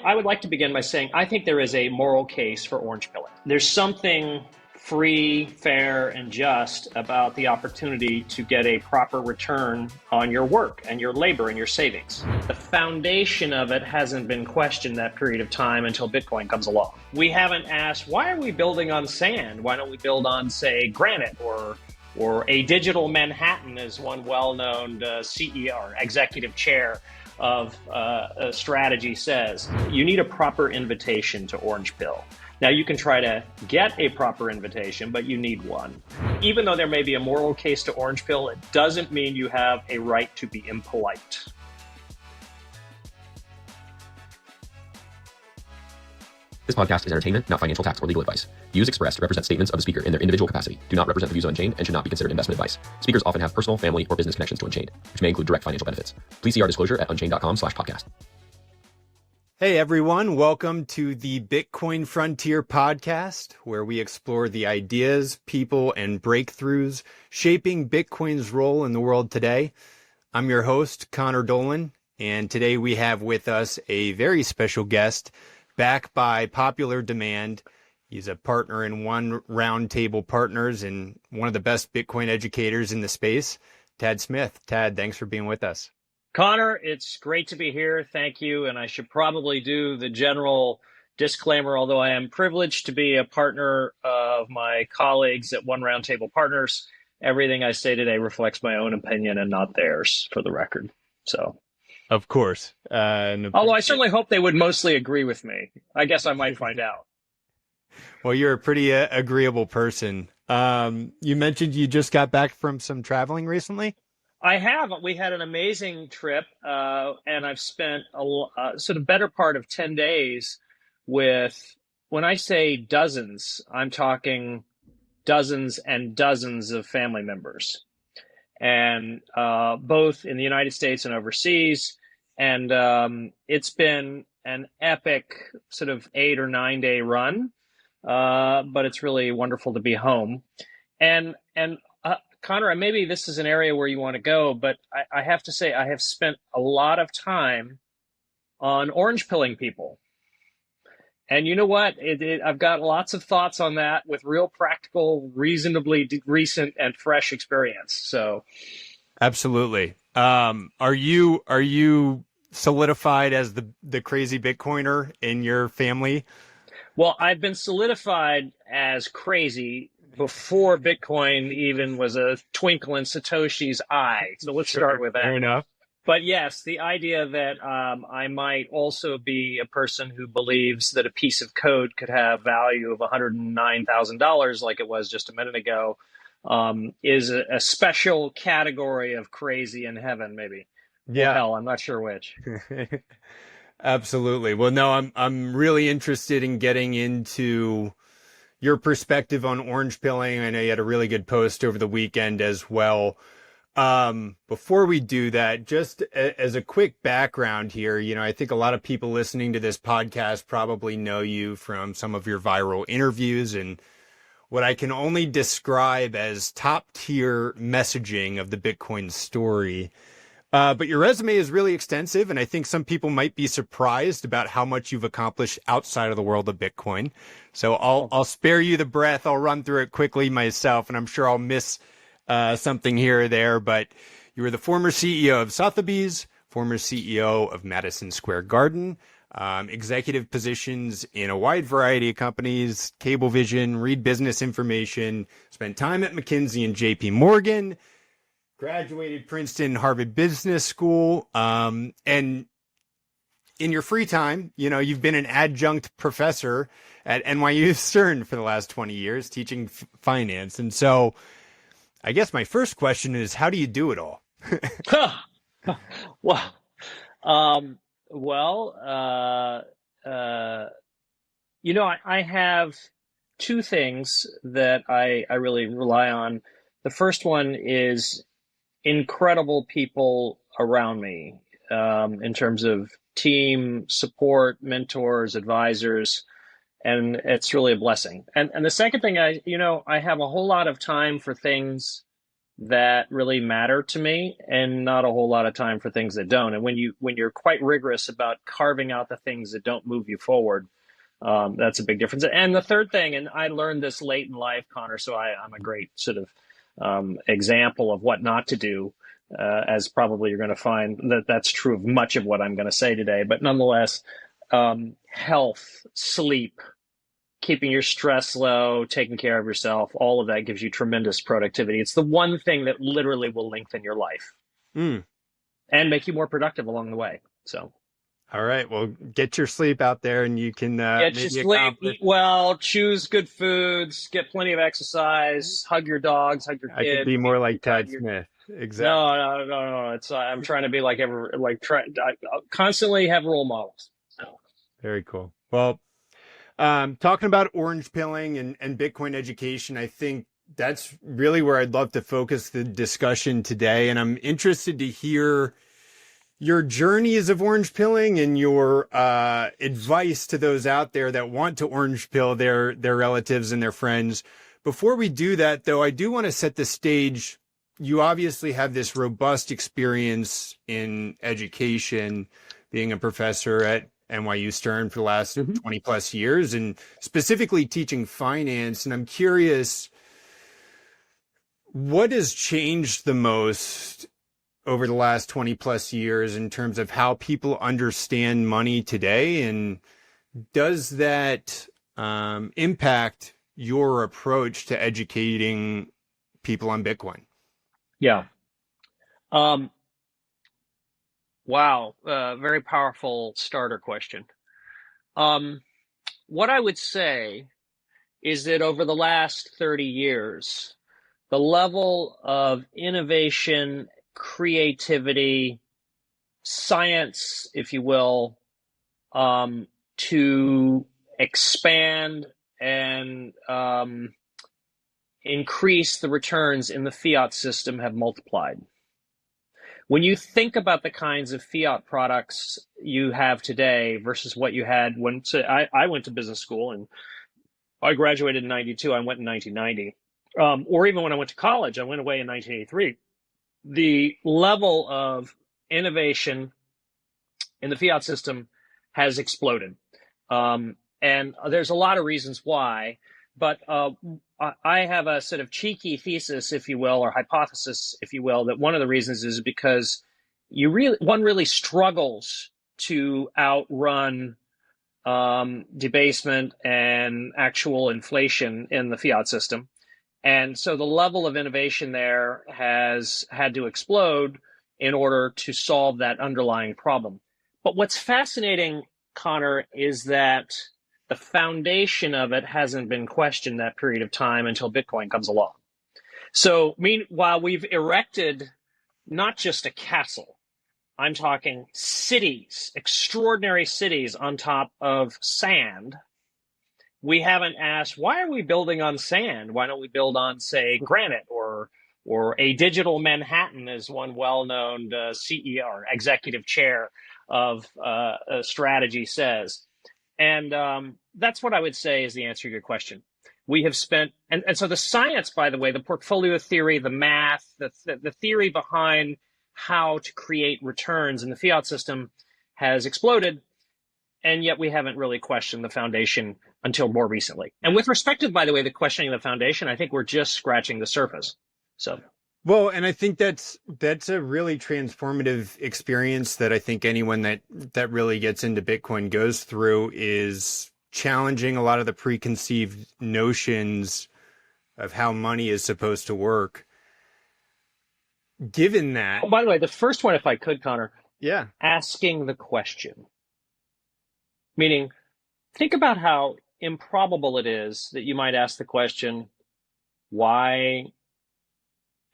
I would like to begin by saying I think there is a moral case for orange pilling. There's something free, fair, and just about the opportunity to get a proper return on your work and your labor and your savings. The foundation of it hasn't been questioned that period of time until Bitcoin comes along. We haven't asked, why are we building on sand? Why don't we build on, say, granite or a digital Manhattan, as one well-known CEO or executive chair of a strategy says? You need a proper invitation to orange pill. Now, you can try to get a proper invitation, but you need one. Even though there may be a moral case to orange pill, it doesn't mean you have a right to be impolite. This podcast is entertainment, not financial tax or legal advice. Views expressed represent statements of the speaker in their individual capacity, do not represent the views of Unchained, and should not be considered investment advice. Speakers often have personal, family, or business connections to Unchained, which may include direct financial benefits. Please see our disclosure at unchained.com/podcast. Hey everyone, welcome to the Bitcoin Frontier podcast, where we explore the ideas, people, and breakthroughs shaping Bitcoin's role in the world today. I'm your host, Connor Dolan, and today we have with us a very special guest, back by popular demand. He's a partner in One Roundtable Partners and one of the best Bitcoin educators in the space, Tad Smith. Tad, thanks for being with us. Connor, it's great to be here. Thank you. And I should probably do the general disclaimer, although I am privileged to be a partner of my colleagues at One Roundtable Partners. Everything I say today reflects my own opinion and not theirs, for the record. So, of course. Although I certainly hope they would mostly agree with me. I guess I might find out. Well, you're a pretty agreeable person. You mentioned you just got back from some traveling recently? I have. We had an amazing trip, and I've spent a sort of better part of 10 days with, when I say dozens, I'm talking dozens and dozens of family members, and both in the United States and overseas. And it's been an epic sort of 8 or 9 day run, but it's really wonderful to be home. And Connor, maybe this is an area where you want to go, but I have to say I have spent a lot of time on orange pilling people. And you know what? I've got lots of thoughts on that with real practical, reasonably recent and fresh experience. So, absolutely. Are you solidified as the crazy Bitcoiner in your family? Well, I've been solidified as crazy before Bitcoin even was a twinkle in Satoshi's eye. So let's start with that. Fair enough. But yes, the idea that I might also be a person who believes that a piece of code could have value of $109,000, like it was just a minute ago, is a special category of crazy in heaven, maybe. Yeah. Or hell, I'm not sure which. Absolutely. Well, no, I'm really interested in getting into your perspective on orange pilling. I know you had a really good post over the weekend as well. Before we do that, just as a quick background here, I think a lot of people listening to this podcast probably know you from some of your viral interviews and what I can only describe as top tier messaging of the Bitcoin story. But your resume is really extensive, and I think some people might be surprised about how much you've accomplished outside of the world of Bitcoin. So I'll spare you the breath. I'll run through it quickly myself, and I'm sure I'll miss something here or there. But you were the former CEO of Sotheby's, former CEO of Madison Square Garden, executive positions in a wide variety of companies, Cablevision, Read Business Information, spent time at McKinsey and JP Morgan, graduated Princeton, Harvard Business School, and in your free time, you've been an adjunct professor at NYU Stern for the last 20 years, teaching finance. And so I guess my first question is, how do you do it all? Well, I have two things that I really rely on. The first one is incredible people around me, in terms of team support, mentors, advisors, and it's really a blessing. And the second thing, I have a whole lot of time for things that really matter to me, and not a whole lot of time for things that don't. And when you're quite rigorous about carving out the things that don't move you forward, that's a big difference. And the third thing, and I learned this late in life, Connor, so I'm a great sort of example of what not to do, as probably you're going to find that's true of much of what I'm going to say today. But nonetheless, health, sleep, keeping your stress low, taking care of yourself, all of that gives you tremendous productivity. It's the one thing that literally will lengthen your life and make you more productive along the way. So. All right. Well, get your sleep out there, and you can Get your sleep, eat well, choose good foods, get plenty of exercise, hug your dogs, hug your kids. I could be more like Todd Smith. Exactly. No. It's I'm trying to be like constantly have role models. So. Very cool. Well, talking about orange pilling and Bitcoin education, I think that's really where I'd love to focus the discussion today. And I'm interested to hear your journeys of orange pilling and your advice to those out there that want to orange pill their relatives and their friends. Before we do that, though, I do want to set the stage. You obviously have this robust experience in education, being a professor at NYU Stern for the last 20 plus years, and specifically teaching finance. And I'm curious, what has changed the most over the last 20 plus years in terms of how people understand money today? And does that impact your approach to educating people on Bitcoin? Yeah. Wow. Very powerful starter question. What I would say is that over the last 30 years, the level of innovation, creativity, science, if you will, to expand and increase the returns in the fiat system have multiplied. When you think about the kinds of fiat products you have today versus what you had when, so I went to business school and I graduated in 92, I went in 1990. Or even when I went to college, I went away in 1983. The level of innovation in the fiat system has exploded. And there's a lot of reasons why, but I have a sort of cheeky thesis, if you will, or hypothesis, if you will, that one of the reasons is because one really struggles to outrun debasement and actual inflation in the fiat system. And so the level of innovation there has had to explode in order to solve that underlying problem. But what's fascinating, Connor, is that the foundation of it hasn't been questioned that period of time until Bitcoin comes along. So meanwhile, we've erected not just a castle, I'm talking cities, extraordinary cities on top of sand. We haven't asked, why are we building on sand? Why don't we build on, say, granite or a digital Manhattan, as one well-known CEO or executive chair of a strategy says. And that's what I would say is the answer to your question. We have spent, and so the science, by the way, the portfolio theory, the math, the theory behind how to create returns in the fiat system has exploded. And yet we haven't really questioned the foundation until more recently. And with respect to, by the way, the questioning of the foundation, I think we're just scratching the surface. So, well, and I think that's a really transformative experience that I think anyone that really gets into Bitcoin goes through, is challenging a lot of the preconceived notions of how money is supposed to work. Given that, oh, by the way, the first one, if I could, Connor, yeah, asking the question. Meaning, think about how improbable it is that you might ask the question, why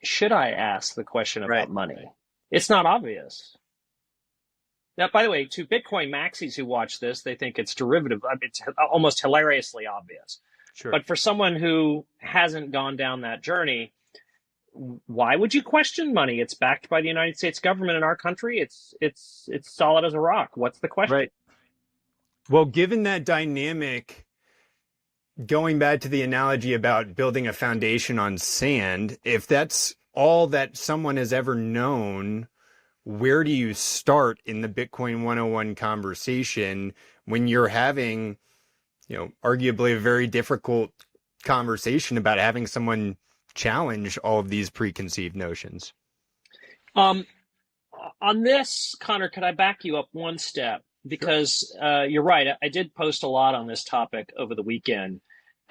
should I ask the question about money? It's not obvious. Now, by the way, to Bitcoin maxis who watch this, they think it's derivative. I mean, it's almost hilariously obvious. Sure. But for someone who hasn't gone down that journey, why would you question money? It's backed by the United States government in our country. It's solid as a rock. What's the question? Right. Well, given that dynamic, going back to the analogy about building a foundation on sand, if that's all that someone has ever known, where do you start in the Bitcoin 101 conversation when you're having, arguably a very difficult conversation about having someone challenge all of these preconceived notions? On this, Connor, could I back you up one step? Because you're right. I did post a lot on this topic over the weekend.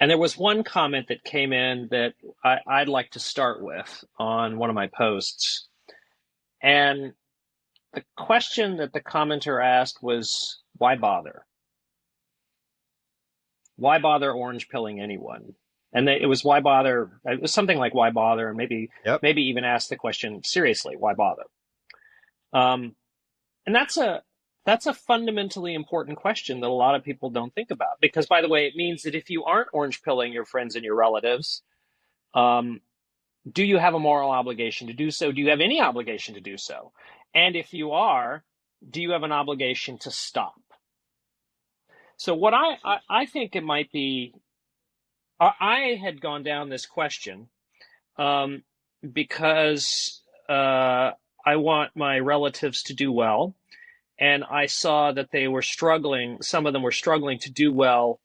And there was one comment that came in that I'd like to start with on one of my posts. And the question that the commenter asked was, why bother? Why bother orange pilling anyone? And it was why bother? It was something like why bother, and maybe even ask the question seriously, why bother? And that's a fundamentally important question that a lot of people don't think about. Because, by the way, it means that if you aren't orange pilling your friends and your relatives, do you have a moral obligation to do so? Do you have any obligation to do so? And if you are, do you have an obligation to stop? So what I think it might be, I had gone down this question because I want my relatives to do well. And I saw that they were struggling, some of them were struggling to do well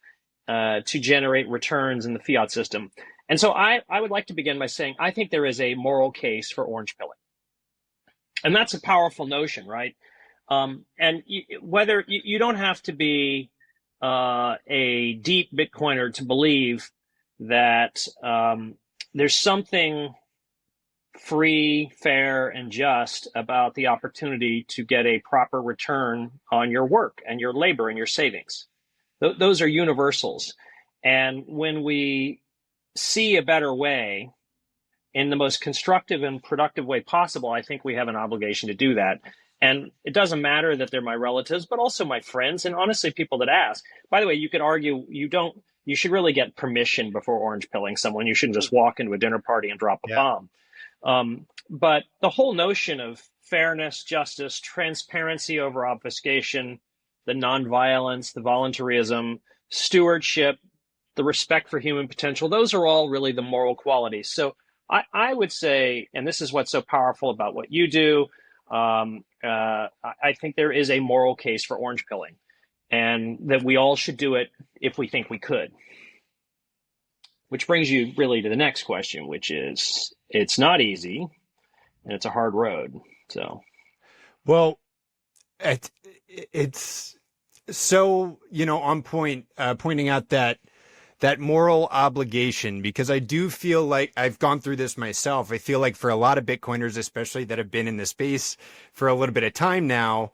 to generate returns in the fiat system. And so I would like to begin by saying, I think there is a moral case for orange pilling. And that's a powerful notion, right? And whether you don't have to be a deep Bitcoiner to believe that there's something free, fair, and just about the opportunity to get a proper return on your work and your labor and your savings. Those are universals. And when we see a better way in the most constructive and productive way possible, I think we have an obligation to do that. And it doesn't matter that they're my relatives, but also my friends, and honestly, people that ask. By the way, you could argue you should really get permission before orange pilling someone. You shouldn't just walk into a dinner party and drop a bomb. But the whole notion of fairness, justice, transparency over obfuscation, the nonviolence, the voluntarism, stewardship, the respect for human potential, those are all really the moral qualities. So I would say, and this is what's so powerful about what you do, I think there is a moral case for orange pilling, and that we all should do it if we think we could. Which brings you really to the next question, which is, it's not easy and it's a hard road. So, well, it's so, on point, pointing out that moral obligation, because I do feel like I've gone through this myself. I feel like for a lot of Bitcoiners, especially that have been in the space for a little bit of time now,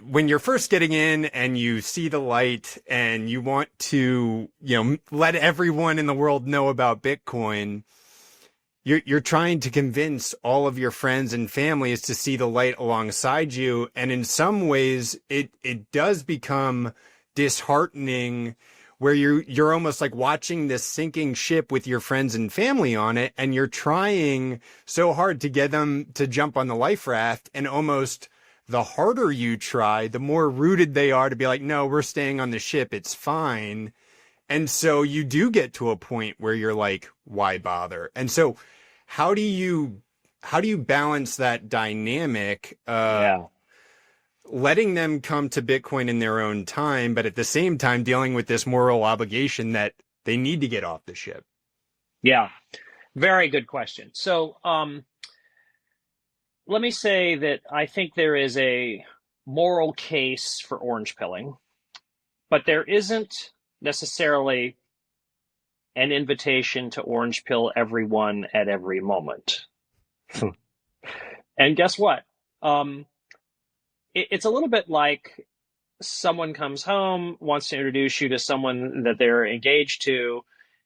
when you're first getting in and you see the light and you want to, let everyone in the world know about Bitcoin, you're trying to convince all of your friends and families to see the light alongside you. And in some ways it does become disheartening, where you're almost like watching this sinking ship with your friends and family on it, and you're trying so hard to get them to jump on the life raft, and almost the harder you try, the more rooted they are to be like, no, we're staying on the ship, it's fine. And so you do get to a point where you're like, why bother? And so how do you balance that dynamic? Letting them come to Bitcoin in their own time, but at the same time dealing with this moral obligation that they need to get off the ship? Yeah, very good question. So let me say that I think there is a moral case for orange pilling, but there isn't necessarily an invitation to orange pill everyone at every moment. And guess what? It's a little bit like someone comes home, wants to introduce you to someone that they're engaged to,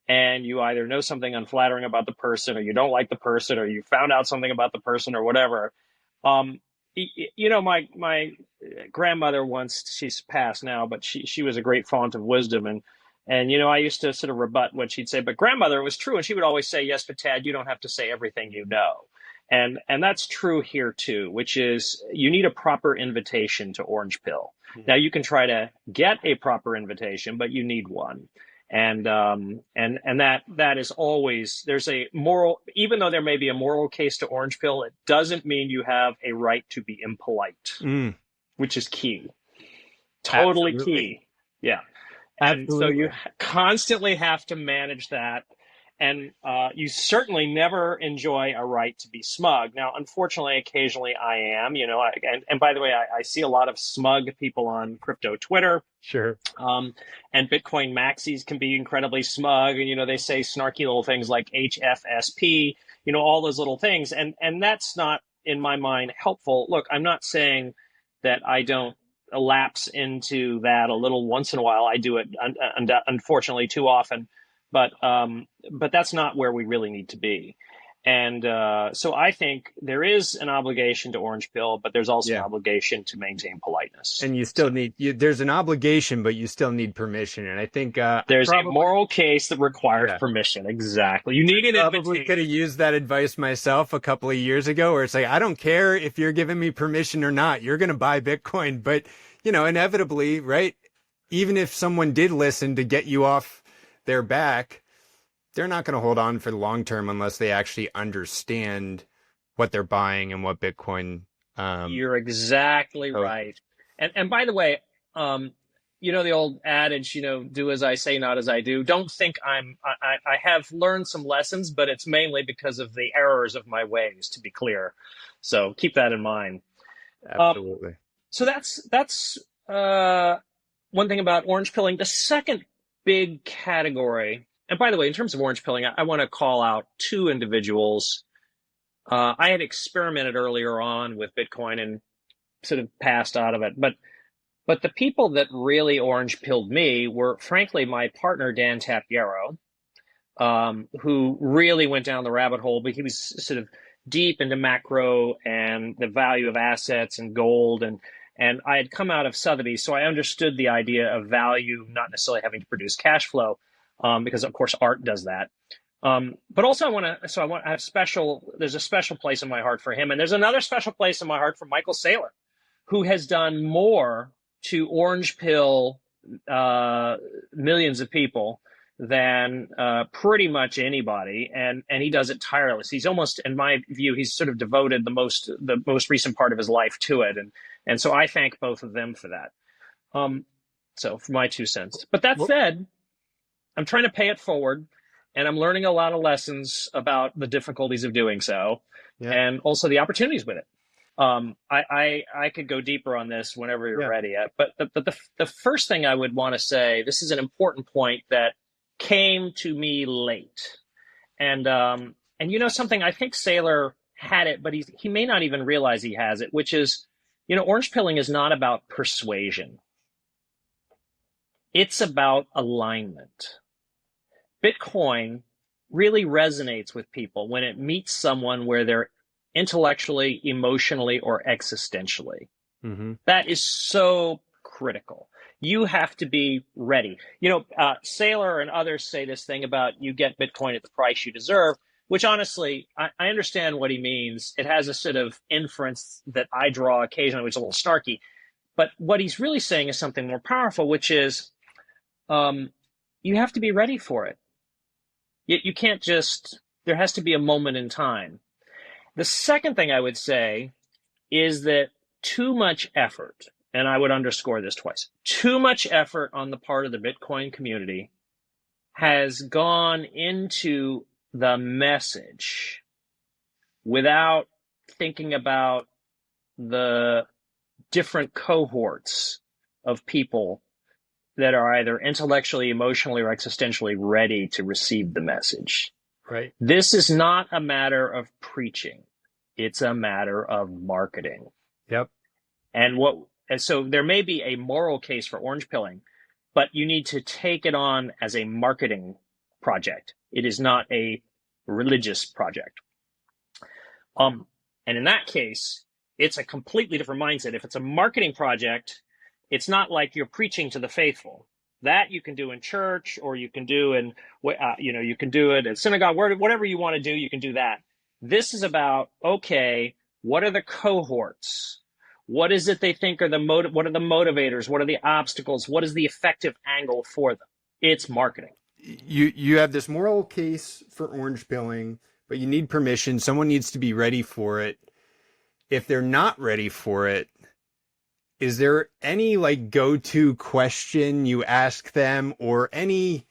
and you either know something unflattering about the person, or you don't like the person, or you found out something about the person, or whatever. My grandmother once, she's passed now, but she was a great font of wisdom, and I used to sort of rebut what she'd say, but grandmother, it was true, and she would always say, yes, but Tad, you don't have to say everything you know. And that's true here too, which is you need a proper invitation to orange pill. Now you can try to get a proper invitation, but you need one. And that is always, there's a moral, even though there may be a moral case to orange pill, it doesn't mean you have a right to be impolite, which is key. Totally Absolutely. key. Yeah. Absolutely. And so you constantly have to manage that. And you certainly never enjoy a right to be smug. Now, unfortunately, occasionally I am, and by the way, I see a lot of smug people on crypto Twitter. Sure. And Bitcoin maxis can be incredibly smug. And, they say snarky little things like HFSP, all those little things. And that's not, in my mind, helpful. Look, I'm not saying that I don't lapse into that a little once in a while. I do it, unfortunately, too often. But that's not where we really need to be. And so I think there is an obligation to orange pill, but there's also an obligation to maintain politeness. And you still there's an obligation, but you still need permission. And I think there's a moral case that requires permission. Exactly. You need an invitation. I probably could have used that advice myself a couple of years ago, where it's like, I don't care if you're giving me permission or not. You're going to buy Bitcoin. But, inevitably, right, even if someone did listen to get you off their back, they're not going to hold on for the long term unless they actually understand what they're buying and what Bitcoin. You're exactly right. And by the way, the old adage, do as I say, not as I do. Don't think I have learned some lessons, but it's mainly because of the errors of my ways, to be clear. So keep that in mind. Absolutely. So that's one thing about orange pilling. The second big category, and by the way, in terms of orange pilling, I want to call out two individuals. I had experimented earlier on with Bitcoin and sort of passed out of it, but the people that really orange pilled me were, frankly, my partner Dan Tapiero, who really went down the rabbit hole, but he was sort of deep into macro and the value of assets and gold, and I had come out of Sotheby, so I understood the idea of value not necessarily having to produce cash flow, because of course art does that. But also there's a special place in my heart for him, and there's another special place in my heart for Michael Saylor, who has done more to orange pill millions of people than pretty much anybody, and he does it tirelessly. He's almost, in my view, he's sort of devoted the most recent part of his life to it, and so I thank both of them for that. So for my 2 cents. But that said, I'm trying to pay it forward, and I'm learning a lot of lessons about the difficulties of doing so, and also the opportunities with it. I could go deeper on this whenever you're ready. But the first thing I would want to say, this is an important point that came to me late, and something, I think Saylor had it, but he may not even realize he has it, which is, orange pilling is not about persuasion. It's about alignment. Bitcoin really resonates with people when it meets someone where they're intellectually, emotionally, or existentially. Mm-hmm. That is so critical. You have to be ready. Saylor and others say this thing about you get Bitcoin at the price you deserve, which honestly, I understand what he means. It has a sort of inference that I draw occasionally, which is a little snarky. But what he's really saying is something more powerful, which is you have to be ready for it. You can't there has to be a moment in time. The second thing I would say is that too much effort, and I would underscore this twice, too much effort on the part of the Bitcoin community has gone into the message without thinking about the different cohorts of people that are either intellectually, emotionally, or existentially ready to receive the message. Right. This is not a matter of preaching. It's a matter of marketing. Yep. And so there may be a moral case for orange pilling, but you need to take it on as a marketing project. It is not a religious project. And in that case, it's a completely different mindset. If it's a marketing project, it's not like you're preaching to the faithful. That you can do in church, or you can do you can do it at synagogue, whatever you want to do, you can do that. This is about, okay, what are the cohorts? What is it they think are what are the motivators? What are the obstacles? What is the effective angle for them? It's marketing. You have this moral case for orange pilling, but you need permission. Someone needs to be ready for it. If they're not ready for it, is there any like go-to question you ask them, or any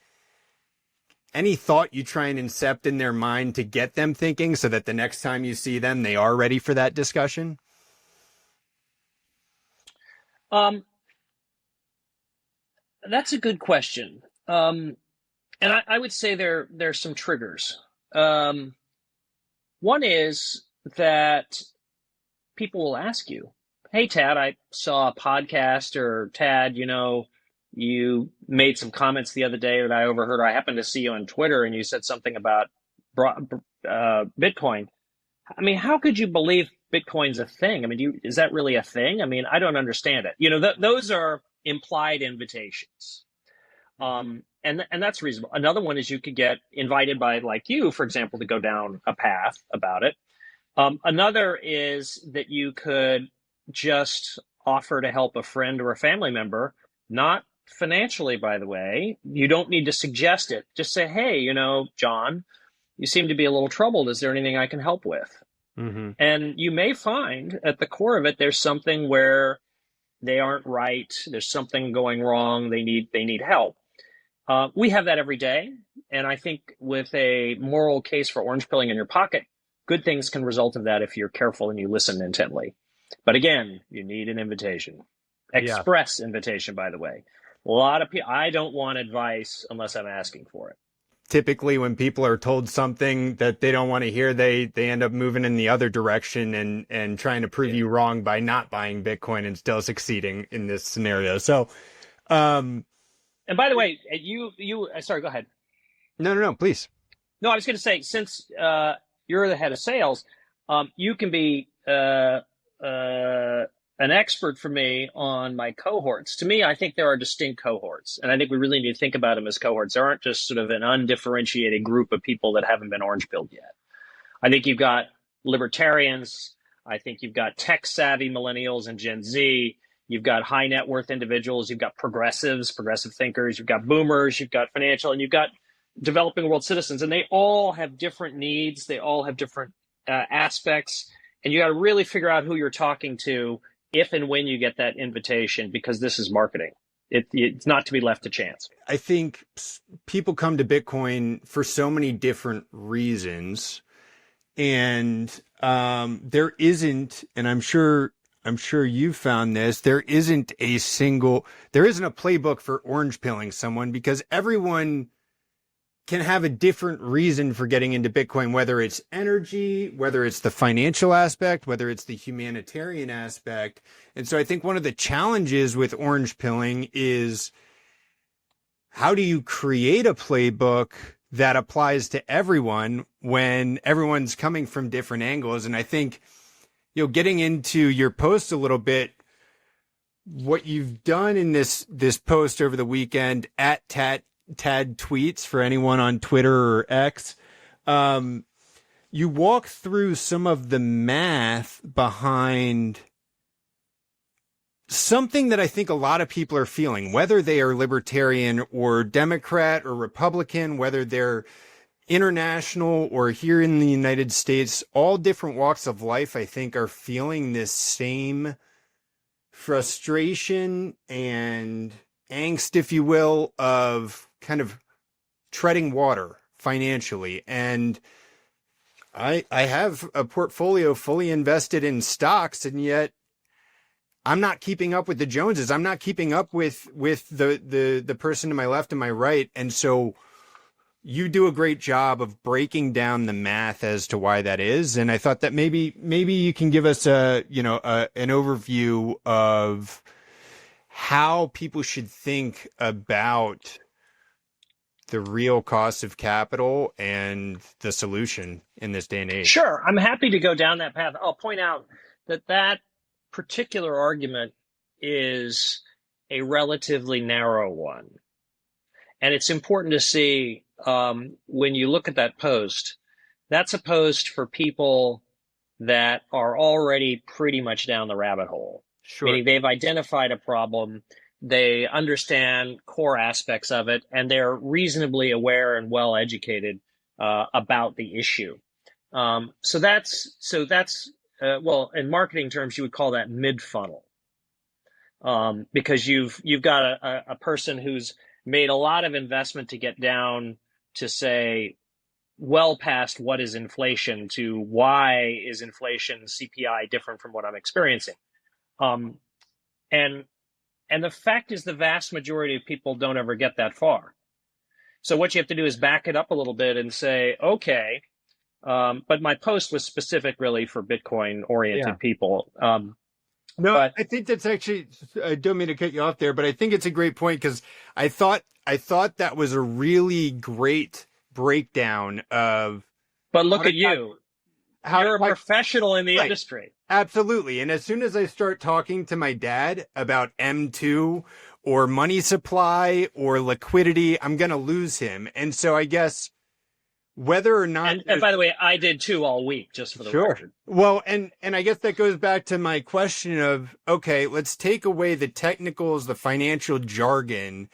thought you try and incept in their mind to get them thinking, so that the next time you see them, they are ready for that discussion? That's a good question. And I would say there's some triggers. One is that people will ask you, "Hey, Tad, I saw a podcast," or "Tad, you made some comments the other day that I overheard. I happened to see you on Twitter, and you said something about Bitcoin. I mean, how could you believe Bitcoin's a thing? I mean, is that really a thing? I mean, I don't understand it." Those are implied invitations. And that's reasonable. Another one is you could get invited by, like you, for example, to go down a path about it. Another is that you could just offer to help a friend or a family member, not financially, by the way. You don't need to suggest it. Just say, "Hey, John, you seem to be a little troubled. Is there anything I can help with?" Mm-hmm. And you may find at the core of it, there's something where they aren't right. There's something going wrong. They need help. We have that every day. And I think with a moral case for orange pilling in your pocket, good things can result of that if you're careful and you listen intently. But again, you need an invitation. Express invitation, by the way. A lot of people, I don't want advice unless I'm asking for it. Typically, when people are told something that they don't want to hear, they end up moving in the other direction and trying to prove you wrong by not buying Bitcoin and still succeeding in this scenario. So, and by the way, sorry, go ahead. No, please. No, I was going to say, since you're the head of sales, you can be an expert for me on my cohorts. To me, I think there are distinct cohorts, and I think we really need to think about them as cohorts. There aren't just sort of an undifferentiated group of people that haven't been orange pilled yet. I think you've got libertarians. I think you've got tech savvy millennials and Gen Z. You've got high net worth individuals. You've got progressives, progressive thinkers. You've got boomers. You've got financial, and you've got developing world citizens. And they all have different needs. They all have different aspects. And you got to really figure out who you're talking to if and when you get that invitation, because this is marketing. It's not to be left to chance. I think people come to Bitcoin for so many different reasons, and there isn't, and I'm sure you found this, there isn't a playbook for orange pilling someone, because everyone can have a different reason for getting into Bitcoin, whether it's energy, whether it's the financial aspect, whether it's the humanitarian aspect. And so I think one of the challenges with orange pilling is, how do you create a playbook that applies to everyone when everyone's coming from different angles? And I think, getting into your post a little bit, what you've done in this post over the weekend at Tad Tweets, for anyone on Twitter or X, you walk through some of the math behind something that I think a lot of people are feeling, whether they are libertarian or Democrat or Republican, whether they're international or here in the United States. All different walks of life, I think, are feeling this same frustration and angst, if you will, of kind of treading water financially. And I have a portfolio fully invested in stocks, and yet I'm not keeping up with the Joneses. I'm not keeping up with the person to my left and my right. And so you do a great job of breaking down the math as to why that is. And I thought that maybe you can give us an overview of how people should think about the real cost of capital and the solution in this day and age. Sure. I'm happy to go down that path. I'll point out that particular argument is a relatively narrow one. And it's important to see, when you look at that post, that's a post for people that are already pretty much down the rabbit hole. Sure. Meaning they've identified a problem. they understand core aspects of it, and they're reasonably aware and well educated about the issue. So that's well, in marketing terms, you would call that mid funnel, because you've got a person who's made a lot of investment to get down to say well past what is inflation to why is inflation CPI different from what I'm experiencing, and the fact is the vast majority of people don't ever get that far. So what you have to do is back it up a little bit and say, okay, but my post was specific really for Bitcoin-oriented people. No, but I think that's actually, I don't mean to cut you off there, but I think it's a great point because I thought that was a really great breakdown of. But look at you. You're a professional in the industry. Absolutely. And as soon as I start talking to my dad about M2 or money supply or liquidity, I'm going to lose him. And so I guess whether or not. And by the way, I did too all week, just for the record. Well, and I guess that goes back to my question of, okay, let's take away the technicals, the financial jargon.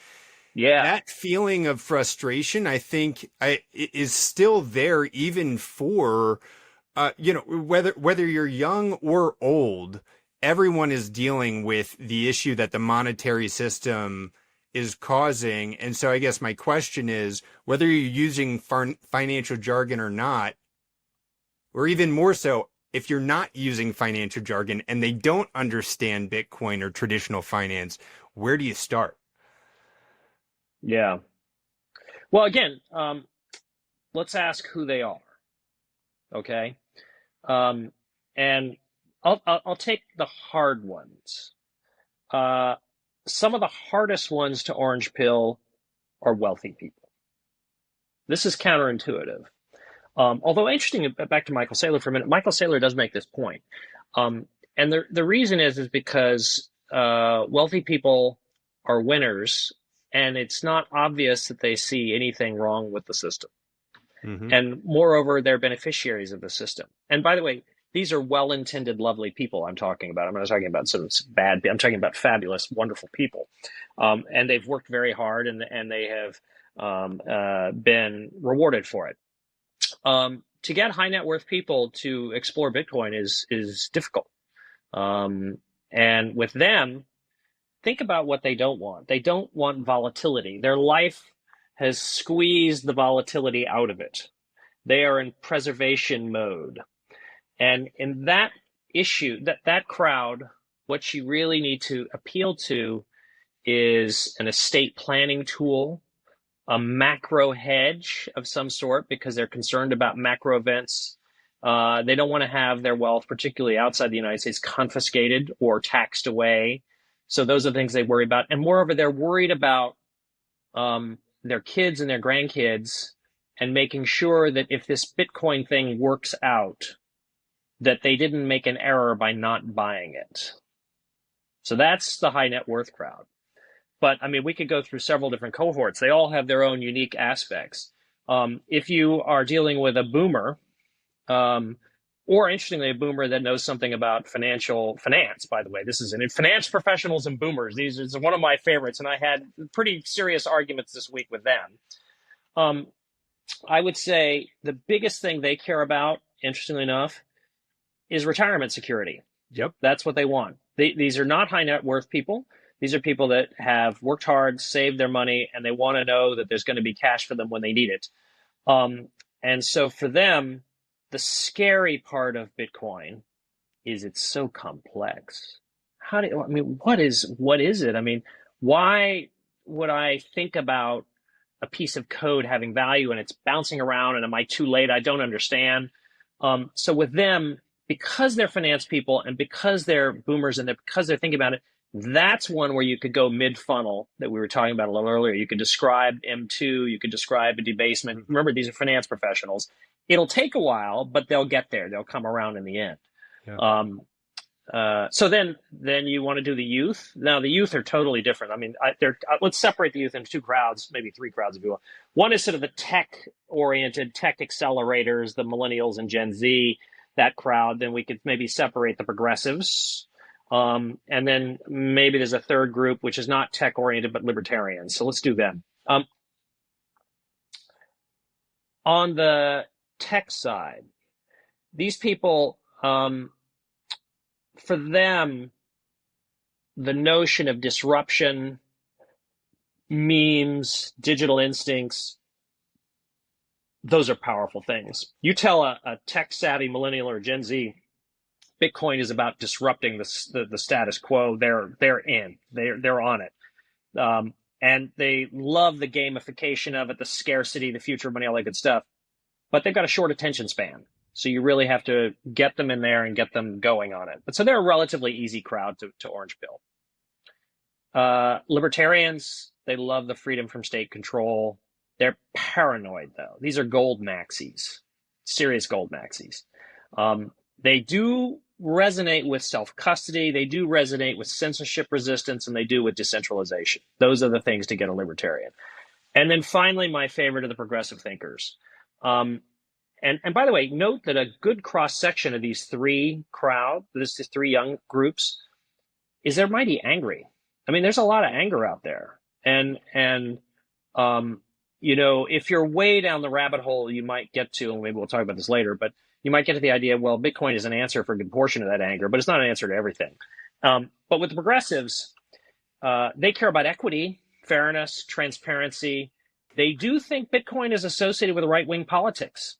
Yeah. That feeling of frustration, I think, is still there even for, whether you're young or old, everyone is dealing with the issue that the monetary system is causing. And so I guess my question is whether you're using financial jargon or not, or even more so, if you're not using financial jargon and they don't understand Bitcoin or traditional finance, where do you start? Yeah. Well, again, let's ask who they are. Okay. And I'll take the hard ones. Some of the hardest ones to orange pill are wealthy people. This is counterintuitive. Although interesting, back to Michael Saylor for a minute, Michael Saylor does make this point. And the reason is because wealthy people are winners, and it's not obvious that they see anything wrong with the system. Mm-hmm. And moreover, they're beneficiaries of the system. And by the way, these are well-intended, lovely people I'm talking about. I'm not talking about some bad, I'm talking about fabulous, wonderful people. And they've worked very hard, and they have been rewarded for it. To get high net worth people to explore Bitcoin is difficult. And with them, think about what they don't want. They don't want volatility. Their life has squeezed the volatility out of it. They are in preservation mode. And in that issue, that crowd, what you really need to appeal to is an estate planning tool, a macro hedge of some sort, because they're concerned about macro events. They don't want to have their wealth, particularly outside the United States, confiscated or taxed away. So those are the things they worry about. And moreover, they're worried about their kids and their grandkids, and making sure that if this Bitcoin thing works out, that they didn't make an error by not buying it. So that's the high net worth crowd. But I mean, we could go through several different cohorts. They all have their own unique aspects. If you are dealing with a boomer, or interestingly, a boomer that knows something about finance, by the way, this is in finance professionals and boomers. These is one of my favorites, and I had pretty serious arguments this week with them. I would say the biggest thing they care about, interestingly enough, is retirement security. Yep. That's what they want. These are not high net worth people. These are people that have worked hard, saved their money, and they want to know that there's going to be cash for them when they need it. And so for them, the scary part of Bitcoin is it's so complex. What is it? I mean, why would I think about a piece of code having value and it's bouncing around, and am I too late? I don't understand. So with them, because they're finance people and because they're boomers and because they're thinking about it, that's one where you could go mid-funnel that we were talking about a little earlier. You could describe M2, you could describe a debasement. Remember, these are finance professionals. It'll take a while, but they'll get there. They'll come around in the end. Yeah. So then you want to do the youth. Now, the youth are totally different. I mean, let's separate the youth into two crowds, maybe three crowds if you will. One is sort of the tech-oriented, tech accelerators, the millennials and Gen Z, that crowd. Then we could maybe separate the progressives. And then maybe there's a third group, which is not tech oriented, but libertarian. So let's do them. On the tech side, these people, for them, the notion of disruption, memes, digital instincts, those are powerful things. You tell a tech-savvy millennial or Gen Z, Bitcoin is about disrupting the status quo. They're in. They're on it. And they love the gamification of it, the scarcity, the future of money, all that good stuff. But they've got a short attention span. So you really have to get them in there and get them going on it. But so they're a relatively easy crowd to orange pill. Libertarians, they love the freedom from state control. They're paranoid, though. These are gold maxis, serious gold maxis. They do resonate with self-custody. They do resonate with censorship resistance, and they do with decentralization. Those are the things to get a libertarian. And then finally, my favorite are the progressive thinkers. And by the way, note that a good cross-section of these three young groups, is they're mighty angry. I mean, there's a lot of anger out there. And you know, if you're way down the rabbit hole, you might get to, and maybe we'll talk about this later, but you might get to the idea, well, Bitcoin is an answer for a good portion of that anger, but it's not an answer to everything. But with the progressives, they care about equity, fairness, transparency. They do think Bitcoin is associated with right-wing politics.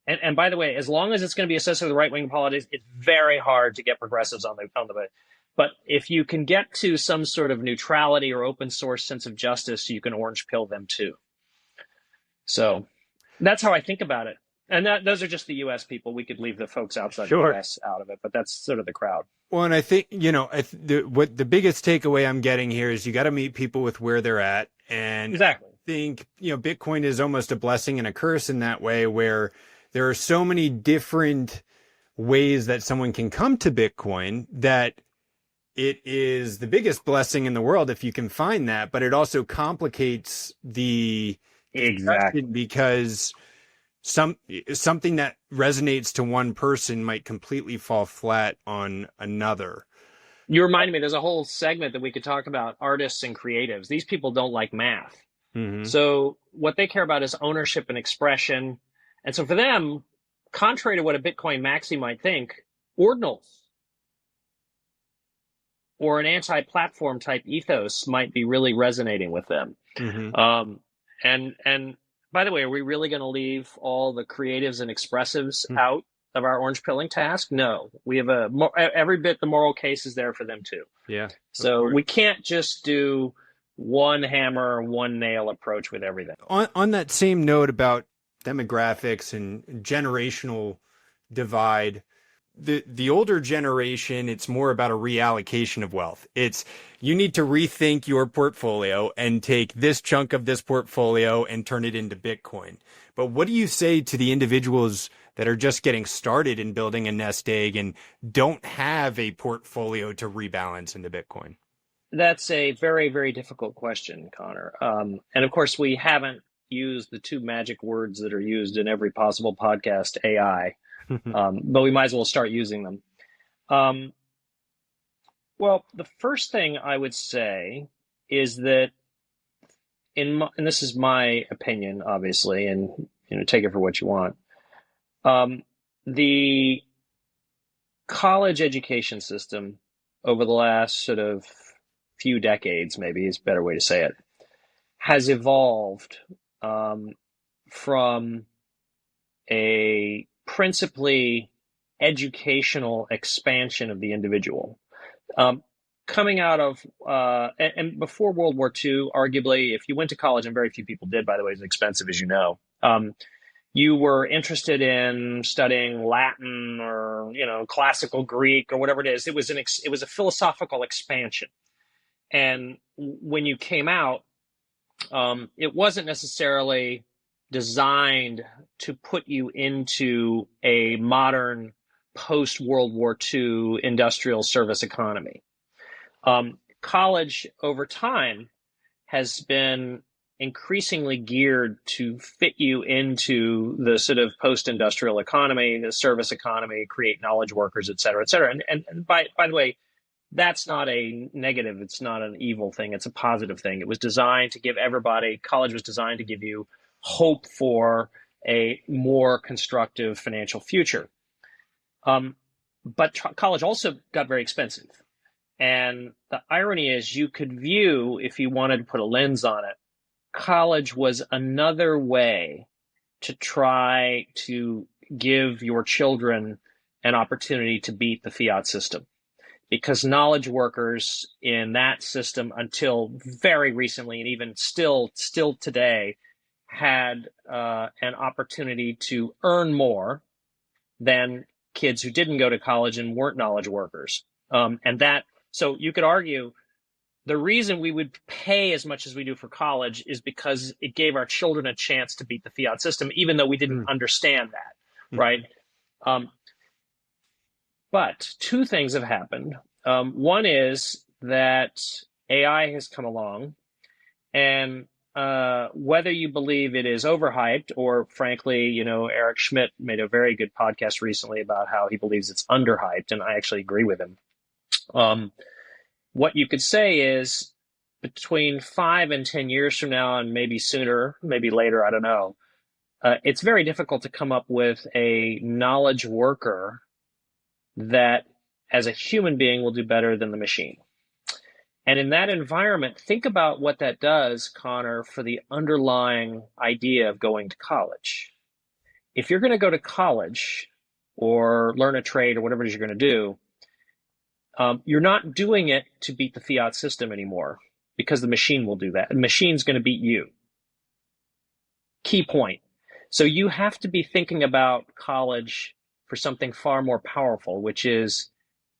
And by the way, as long as it's going to be associated with right-wing politics, it's very hard to get progressives on the. But if you can get to some sort of neutrality or open source sense of justice, you can orange pill them too. So that's how I think about it. And those are just the U.S. people. We could leave the folks outside the U.S. out of it, but that's sort of the crowd. Well, and I think, you know, what the biggest takeaway I'm getting here is you got to meet people with where they're at. And exactly. I think, you know, Bitcoin is almost a blessing and a curse in that way, where there are so many different ways that someone can come to Bitcoin that it is the biggest blessing in the world if you can find that, but it also complicates the exactly because something that resonates to one person might completely fall flat on another. You reminded me, there's a whole segment that we could talk about artists and creatives. These people don't like math. Mm-hmm. So what they care about is ownership and expression. And so for them, contrary to what a Bitcoin maxi might think, ordinals or an anti-platform type ethos might be really resonating with them. Mm-hmm. And by the way, are we really going to leave all the creatives and expressives out of our orange pilling task? No, we have every bit the moral case is there for them too. Yeah. So we can't just do one hammer, one nail approach with everything. On that same note about demographics and generational divide, the older generation, it's more about a reallocation of wealth. It's you need to rethink your portfolio and take this chunk of this portfolio and turn it into Bitcoin. But what do you say to the individuals that are just getting started in building a nest egg and don't have a portfolio to rebalance into Bitcoin? That's a very, very difficult question, Connor. And of course, we haven't used the two magic words that are used in every possible podcast, AI. But we might as well start using them. Well, the first thing I would say is that, and this is my opinion, obviously, and take it for what you want. The college education system over the last sort of few decades, maybe is a better way to say it, has evolved from a principally educational expansion of the individual. Coming out of, and before World War II, arguably, if you went to college, and very few people did, by the way, it's expensive, as you know, you were interested in studying Latin or, classical Greek or whatever it is. It was a philosophical expansion. And when you came out, it wasn't necessarily designed to put you into a modern post-World War II industrial service economy. College over time has been increasingly geared to fit you into the sort of post-industrial economy, the service economy, create knowledge workers, et cetera, et cetera. And by the way, That's not a negative. It's not an evil thing. It's a positive thing. It was designed to give everybody, college was designed to give you hope for a more constructive financial future. But college also got very expensive. And the irony is you could view, if you wanted to put a lens on it, college was another way to try to give your children an opportunity to beat the fiat system. Because knowledge workers in that system until very recently, and even still today, had an opportunity to earn more than kids who didn't go to college and weren't knowledge workers. So you could argue the reason we would pay as much as we do for college is because it gave our children a chance to beat the fiat system, even though we didn't understand that, right? But two things have happened. One is that AI has come along, and whether you believe it is overhyped or, frankly, Eric Schmidt made a very good podcast recently about how he believes it's underhyped, and I actually agree with him. What you could say is between 5 and 10 years from now, and maybe sooner, maybe later, I don't know, it's very difficult to come up with a knowledge worker that as a human being will do better than the machine. And in that environment, think about what that does, Connor, for the underlying idea of going to college. If you're going to go to college or learn a trade or whatever it is you're going to do, you're not doing it to beat the fiat system anymore because the machine will do that. The machine's going to beat you. Key point. So you have to be thinking about college for something far more powerful, which is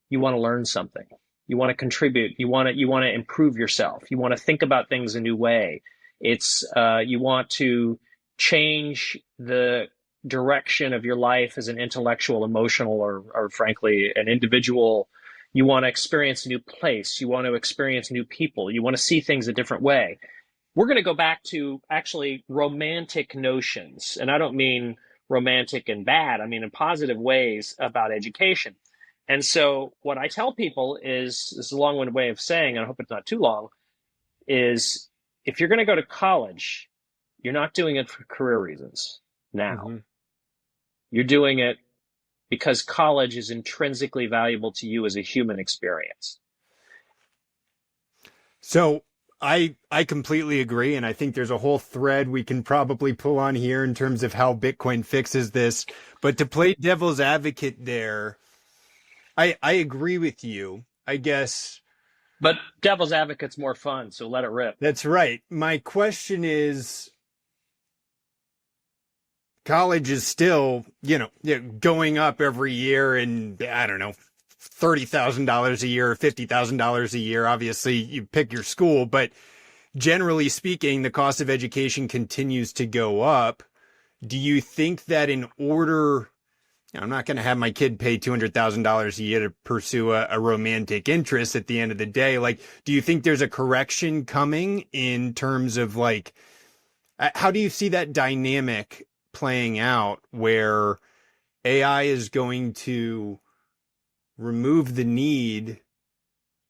you want to learn something. You want to contribute. You want to improve yourself. You want to think about things a new way. You want to change the direction of your life as an intellectual, emotional, or frankly, an individual. You want to experience a new place. You want to experience new people. You want to see things a different way. We're going to go back to actually romantic notions. And I don't mean romantic and bad. I mean in positive ways about education. And so what I tell people is, this is a long-winded way of saying, and I hope it's not too long, is if you're going to go to college, you're not doing it for career reasons now. You're doing it because college is intrinsically valuable to you as a human experience. So I completely agree. And I think there's a whole thread we can probably pull on here in terms of how Bitcoin fixes this. But to play devil's advocate there, I agree with you, I guess. But devil's advocate's more fun, so let it rip. That's right. My question is, college is still, going up every year, and I don't know, $30,000 a year or $50,000 a year. Obviously, you pick your school, but generally speaking, the cost of education continues to go up. Do you think that in order, I'm not going to have my kid pay $200,000 a year to pursue a romantic interest at the end of the day? Like, do you think there's a correction coming in terms of how do you see that dynamic playing out where AI is going to remove the need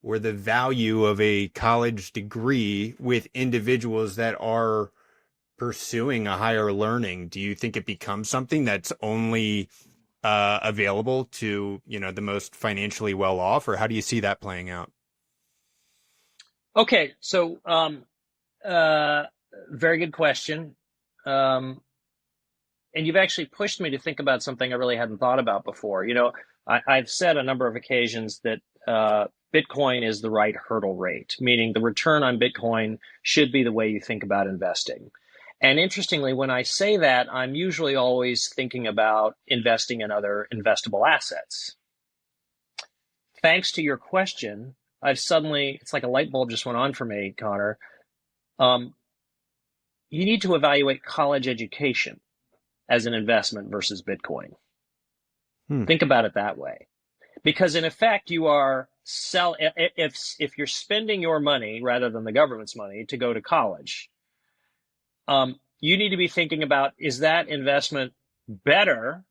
or the value of a college degree with individuals that are pursuing a higher learning? Do you think it becomes something that's only available to, the most financially well off, or how do you see that playing out? Okay. So, very good question. And you've actually pushed me to think about something I really hadn't thought about before. I've said a number of occasions that Bitcoin is the right hurdle rate, meaning the return on Bitcoin should be the way you think about investing. And interestingly, when I say that, I'm usually always thinking about investing in other investable assets. Thanks to your question, it's like a light bulb just went on for me, Connor. You need to evaluate college education as an investment versus Bitcoin. Think about it that way. Because in effect, you are if you're spending your money rather than the government's money to go to college, you need to be thinking about, is that investment better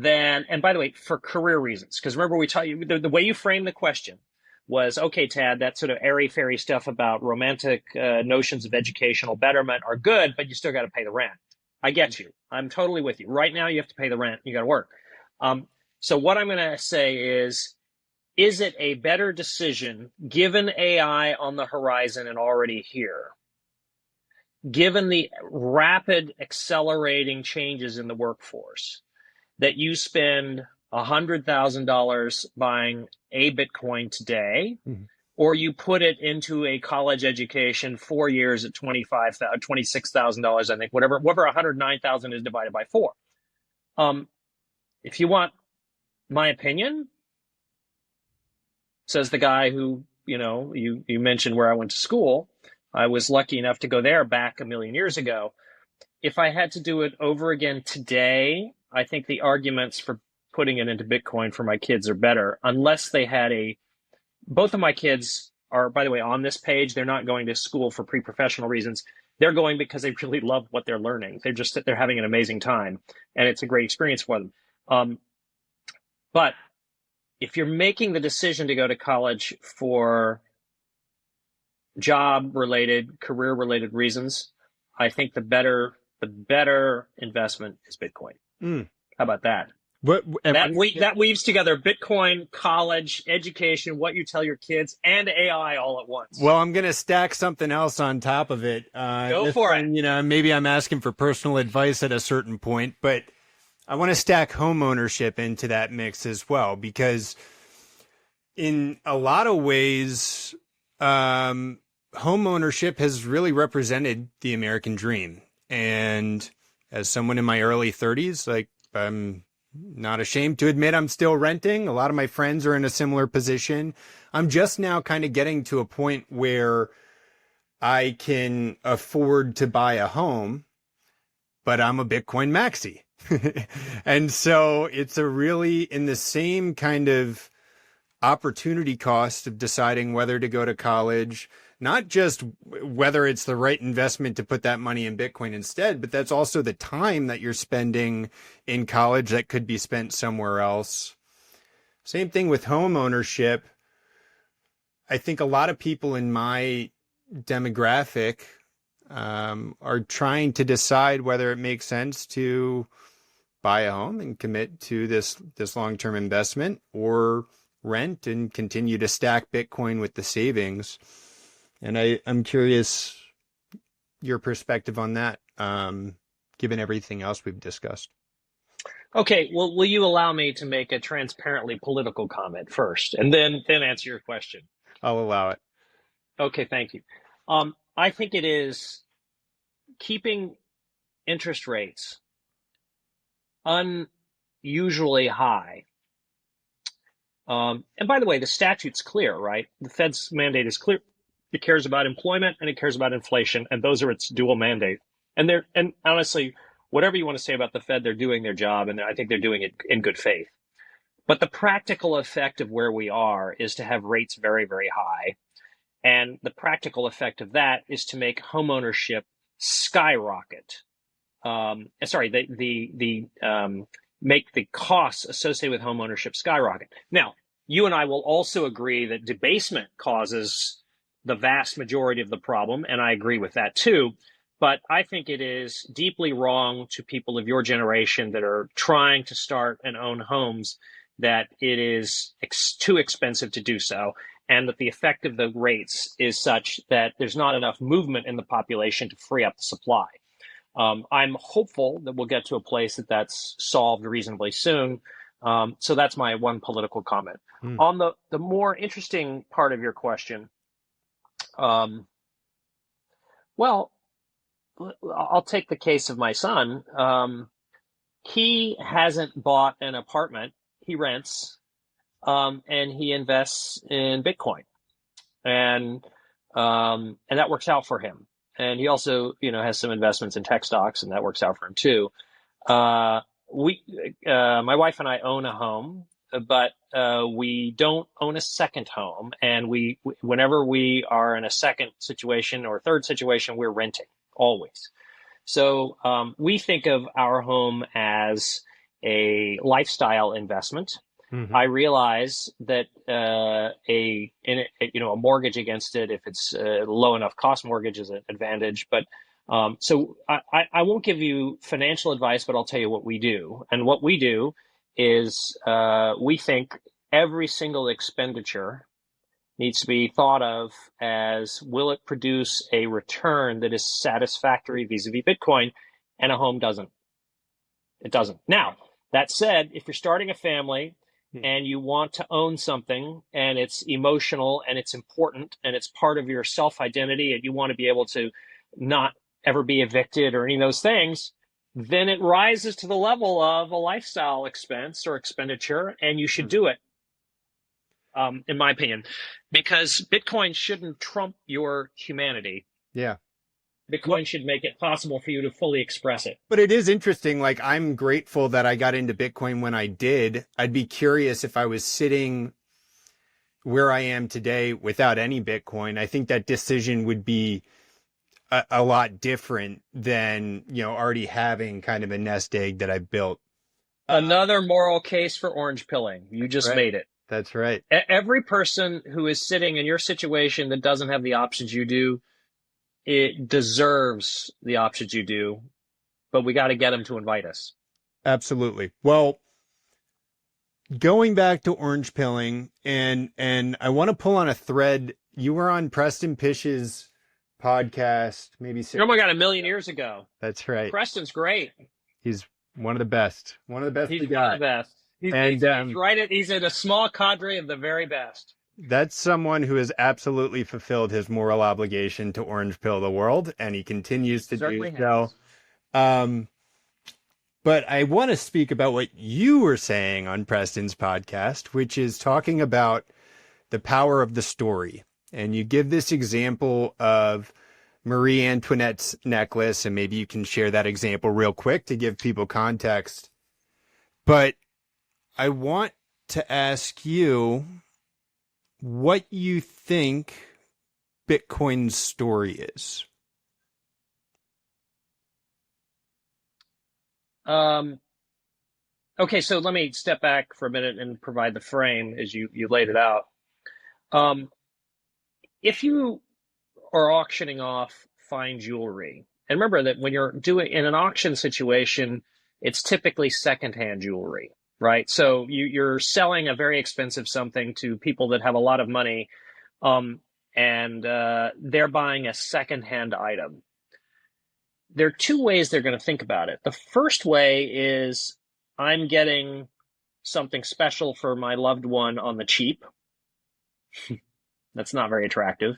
then, and by the way, for career reasons, because remember the way you framed the question was, okay, Tad, that sort of airy-fairy stuff about romantic notions of educational betterment are good, but you still got to pay the rent. I get you. I'm totally with you. Right now, you have to pay the rent. You got to work. So what I'm going to say is it a better decision, given AI on the horizon and already here, given the rapid accelerating changes in the workforce, that you spend $100,000 buying a Bitcoin today, or you put it into a college education 4 years at $26,000, I think, whatever 109,000 is divided by 4. If you want my opinion, says the guy who, you mentioned where I went to school. I was lucky enough to go there back a million years ago. If I had to do it over again today, I think the arguments for putting it into Bitcoin for my kids are better, unless they had both of my kids are, by the way, on this page. They're not going to school for pre-professional reasons. They're going because they really love what they're learning. They're having an amazing time, and it's a great experience for them. But if you're making the decision to go to college for job-related, career-related reasons, I think the better investment is Bitcoin. How about that? That weaves together Bitcoin, college, education, what you tell your kids, and AI all at once. Well, I'm going to stack something else on top of it. Go for it. Maybe I'm asking for personal advice at a certain point, but I want to stack homeownership into that mix as well, because in a lot of ways, homeownership has really represented the American dream. And as someone in my early 30s, I'm not ashamed to admit I'm still renting. A lot of my friends are in a similar position. I'm just now kind of getting to a point where I can afford to buy a home, but I'm a Bitcoin maxi. And so it's a really in the same kind of opportunity cost of deciding whether to go to college, not just whether it's the right investment to put that money in Bitcoin instead, but that's also the time that you're spending in college that could be spent somewhere else. Same thing with home ownership. I think a lot of people in my demographic are trying to decide whether it makes sense to buy a home and commit to this long-term investment, or rent and continue to stack Bitcoin with the savings. And I'm curious your perspective on that, given everything else we've discussed. Okay, well, will you allow me to make a transparently political comment first, and then answer your question? I'll allow it. Okay, thank you. I think it is keeping interest rates unusually high. And by the way, the statute's clear, right? The Fed's mandate is clear. It cares about employment and it cares about inflation, and those are its dual mandate. And honestly, whatever you want to say about the Fed, they're doing their job, and I think they're doing it in good faith. But the practical effect of where we are is to have rates very, very high. And the practical effect of that is to make homeownership skyrocket. Make the costs associated with homeownership skyrocket. Now, you and I will also agree that debasement causes the vast majority of the problem, and I agree with that too. But I think it is deeply wrong to people of your generation that are trying to start and own homes that it is too expensive to do so, and that the effect of the rates is such that there's not enough movement in the population to free up the supply. I'm hopeful that we'll get to a place that's solved reasonably soon. So that's my one political comment. On the more interesting part of your question, well, I'll take the case of my son. He hasn't bought an apartment. He rents, and he invests in Bitcoin, and that works out for him. And he also, has some investments in tech stocks, and that works out for him too. My wife and I own a home, but we don't own a second home. And whenever we are in a second situation or third situation, we're renting always. So we think of our home as a lifestyle investment. Mm-hmm. I realize that a mortgage against it, if it's a low enough cost mortgage, is an advantage. But so I won't give you financial advice, but I'll tell you what we do. And what we do is we think every single expenditure needs to be thought of as, will it produce a return that is satisfactory vis-a-vis Bitcoin? And a home doesn't. It doesn't. Now, that said, if you're starting a family and you want to own something and it's emotional and it's important and it's part of your self-identity and you want to be able to not ever be evicted or any of those things, then it rises to the level of a lifestyle expense or expenditure, and you should do it, in my opinion, because Bitcoin shouldn't trump your humanity. Yeah. Bitcoin should make it possible for you to fully express it. But it is interesting. Like, I'm grateful that I got into Bitcoin when I did. I'd be curious if I was sitting where I am today without any Bitcoin. I think that decision would be a lot different than, already having kind of a nest egg that I built. Another moral case for orange pilling. You just made it. That's right. Every person who is sitting in your situation that doesn't have the options you do, it deserves the options you do, but we got to get them to invite us. Absolutely. Well, going back to orange pilling, and I want to pull on a thread. You were on Preston Pish's podcast, maybe Oh my God, 1 million years ago. That's right. Preston's great. He's one of the best. One of the best. He's one of the best. He's right. He's in a small cadre of the very best. That's someone who has absolutely fulfilled his moral obligation to orange pill the world, and he continues to do so. But I want to speak about what you were saying on Preston's podcast, which is talking about the power of the story. And you give this example of Marie Antoinette's necklace, and maybe you can share that example real quick to give people context. But I want to ask you what you think Bitcoin's story is. Okay, so let me step back for a minute and provide the frame as you laid it out. If you are auctioning off fine jewelry, and remember that when you're doing in an auction situation, it's typically secondhand jewelry, right? So you're selling a very expensive something to people that have a lot of money, and they're buying a secondhand item. There are two ways they're going to think about it. The first way is, I'm getting something special for my loved one on the cheap. That's not very attractive.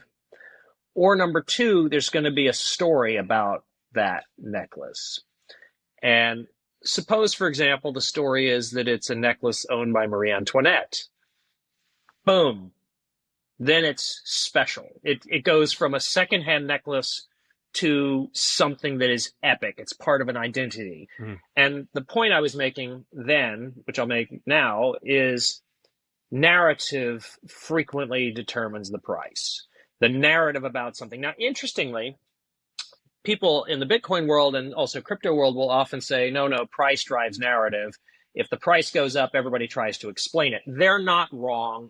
Or number two, there's going to be a story about that necklace. And suppose, for example, the story is that it's a necklace owned by Marie Antoinette. Boom. Then it's special. It goes from a secondhand necklace to something that is epic. It's part of an identity. Mm. And the point I was making then, which I'll make now, is narrative frequently determines the price. The narrative about something. Now, interestingly, people in the Bitcoin world and also crypto world will often say, no, price drives narrative. If the price goes up, everybody tries to explain it. They're not wrong.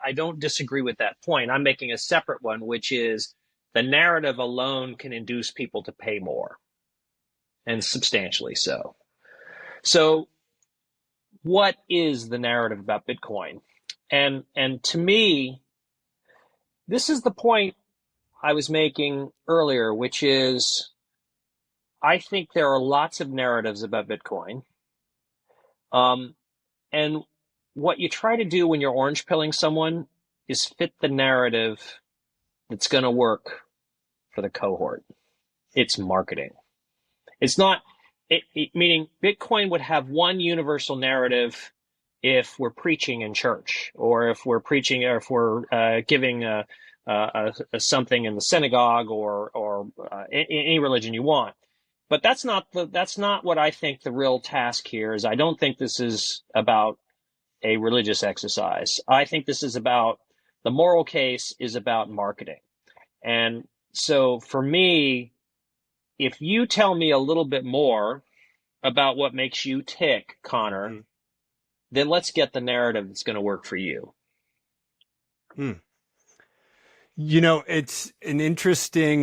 I don't disagree with that point. I'm making a separate one, which is the narrative alone can induce people to pay more, and substantially so. So what is the narrative about Bitcoin? And to me, this is the point I was making earlier, which is, I think there are lots of narratives about Bitcoin. And what you try to do when you're orange pilling someone is fit the narrative that's going to work for the cohort. It's marketing. It's not, meaning Bitcoin would have one universal narrative if we're preaching in church, or if we're preaching, or if we're giving something in the synagogue, or any religion you want. But that's not what I think the real task here is. I don't think this is about a religious exercise. I think this is about, the moral case is about marketing. And so for me, if you tell me a little bit more about what makes you tick, Connor, Mm. then let's get the narrative that's going to work for you. Mm. It's an interesting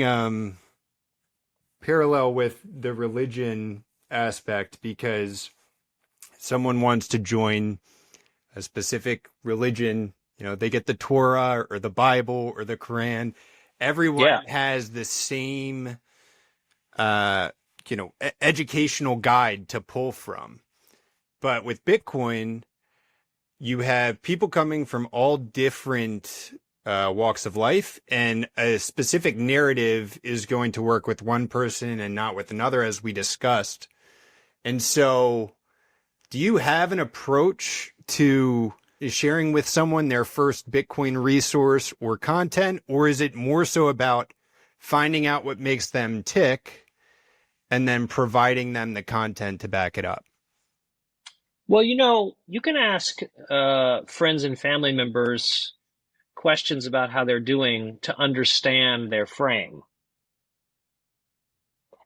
parallel with the religion aspect, because someone wants to join a specific religion, they get the Torah or the Bible or the Quran. Everyone has the same, educational guide to pull from. But with Bitcoin, you have people coming from all different walks of life, and a specific narrative is going to work with one person and not with another, as we discussed. And so, do you have an approach to sharing with someone their first Bitcoin resource or content, or is it more so about finding out what makes them tick and then providing them the content to back it up? Well, you can ask friends and family members questions about how they're doing to understand their frame,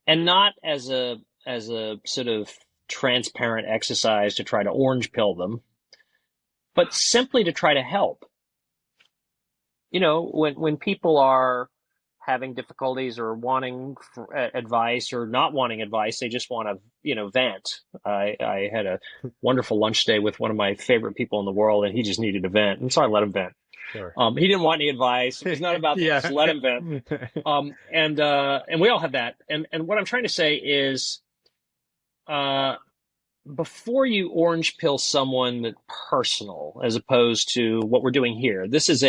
and not as a sort of transparent exercise to try to orange pill them, but simply to try to help. When people are having difficulties or wanting advice or not wanting advice, they just want to, vent. I had a wonderful lunch day with one of my favorite people in the world, and he just needed a vent, and so I let him vent. Sure. He didn't want any advice. It was not about that. Just let him vent. And we all have that. And what I'm trying to say is, before you orange pill someone that's personal, as opposed to what we're doing here, this is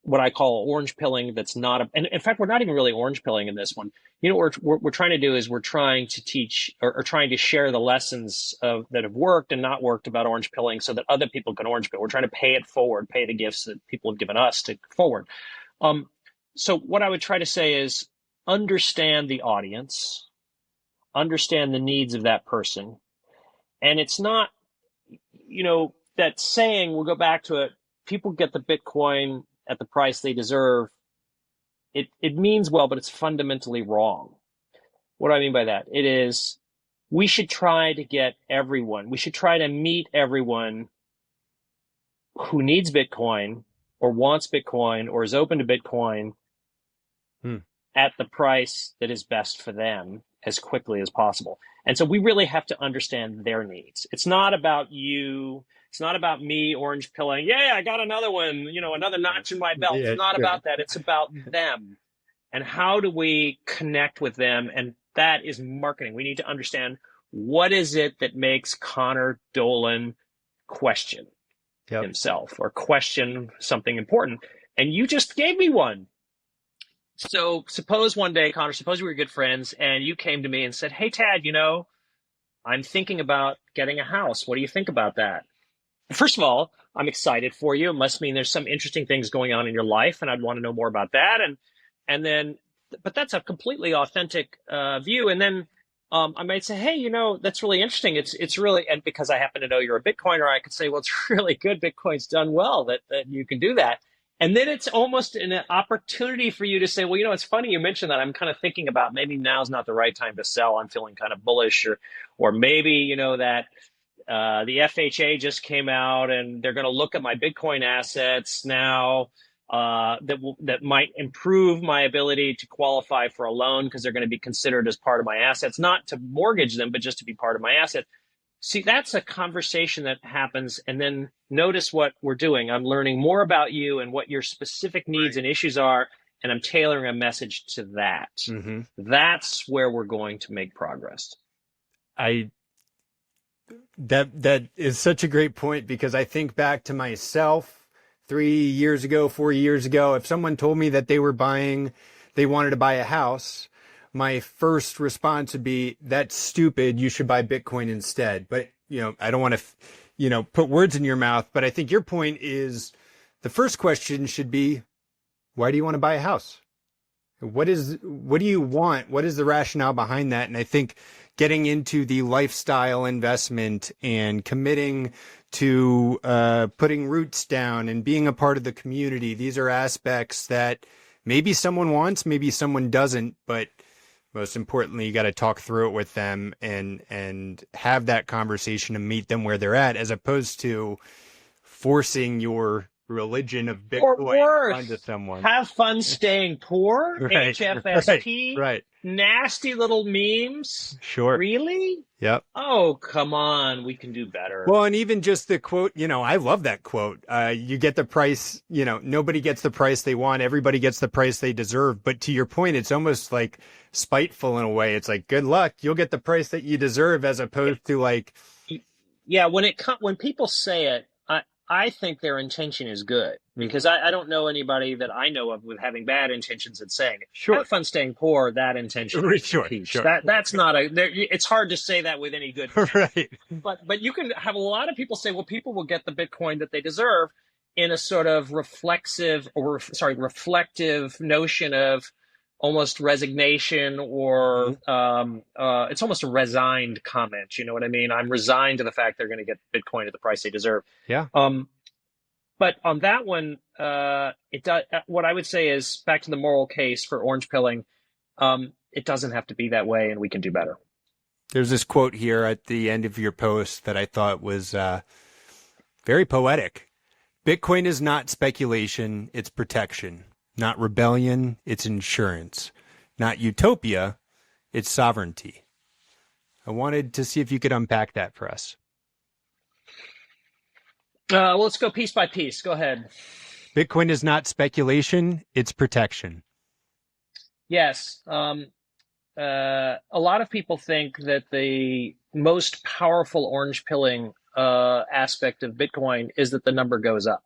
what I call orange pilling. That's not and in fact, we're not even really orange pilling in this one. What we're trying to do is we're trying to teach or trying to share the lessons that have worked and not worked about orange pilling, so that other people can orange pill. We're trying to pay it forward, pay the gifts that people have given us to forward. So what I would try to say is understand the audience, understand the needs of that person. And it's not, that saying, we'll go back to it, people get the Bitcoin at the price they deserve. It means well, but it's fundamentally wrong. What do I mean by that? It is, we should try to get everyone, we should try to meet everyone who needs Bitcoin or wants Bitcoin or is open to Bitcoin at the price that is best for them as quickly as possible. And so we really have to understand their needs. It's not about you. It's not about me orange pilling. Yeah, I got another one, another notch in my belt. Yeah, it's not sure. about that. It's about them. And how do we connect with them? And that is marketing. We need to understand, what is it that makes Connor Dolan question himself or question something important? And you just gave me one. So suppose one day, Connor, suppose we were good friends and you came to me and said, hey, Tad, I'm thinking about getting a house. What do you think about that? First of all, I'm excited for you. It must mean there's some interesting things going on in your life, and I'd want to know more about that. And then, but that's a completely authentic view. And then I might say, hey, that's really interesting. It's really, and because I happen to know you're a Bitcoiner, I could say, well, it's really good. Bitcoin's done well that you can do that. And then it's almost an opportunity for you to say, well, it's funny you mentioned that. I'm kind of thinking about maybe now's not the right time to sell. I'm feeling kind of bullish, or maybe, that the FHA just came out and they're going to look at my Bitcoin assets now that might improve my ability to qualify for a loan, because they're going to be considered as part of my assets, not to mortgage them, but just to be part of my asset. See, that's a conversation that happens. And then notice what we're doing. I'm learning more about you and what your specific needs and issues are, and I'm tailoring a message to that. Mm-hmm. That's where we're going to make progress. That is such a great point, because I think back to myself 3 years ago, 4 years ago. If someone told me that they wanted to buy a house, my first response would be, that's stupid. You should buy Bitcoin instead. But, I don't want to, put words in your mouth. But I think your point is, the first question should be, why do you want to buy a house? What do you want? What is the rationale behind that? And I think getting into the lifestyle investment and committing to putting roots down and being a part of the community, these are aspects that maybe someone wants, maybe someone doesn't, but Most importantly, you got to talk through it with them and have that conversation and meet them where they're at, as opposed to forcing your religion of Or Bitcoin onto worse, someone. have fun staying poor, Right, HFSP, right. nasty little memes. Sure. Really? Yep. Oh, come on. We can do better. Well, and even just the quote, I love that quote. You get the price, nobody gets the price they want. Everybody gets the price they deserve. But to your point, it's almost like spiteful in a way. It's like, good luck. You'll get the price that you deserve, as opposed to like. Yeah. When people say it, I think their intention is good, because I don't know anybody that I know of with having bad intentions at saying it. Sure. Have fun staying poor. That intention. Sure. That's not it's hard to say that with any good. Right. But you can have a lot of people say, well, people will get the Bitcoin that they deserve, in a sort of reflective notion of almost resignation, or it's almost a resigned comment. You know what I mean? I'm resigned to the fact they're going to get Bitcoin at the price they deserve. Yeah. But on that one, what I would say is, back to the moral case for orange pilling, it doesn't have to be that way, and we can do better. There's this quote here at the end of your post that I thought was very poetic. Bitcoin is not speculation, it's protection. Not rebellion, it's insurance. Not utopia, it's sovereignty. I wanted to see if you could unpack that for us. Well, let's go piece by piece. Go ahead. Bitcoin is not speculation, it's protection. Yes. A lot of people think that the most powerful orange pilling aspect of Bitcoin is that the number goes up.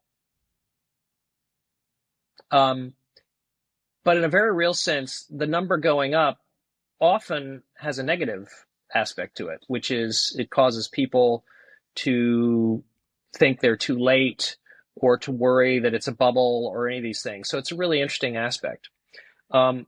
But in a very real sense, the number going up often has a negative aspect to it, which is it causes people to think they're too late, or to worry that it's a bubble, or any of these things. So it's a really interesting aspect. But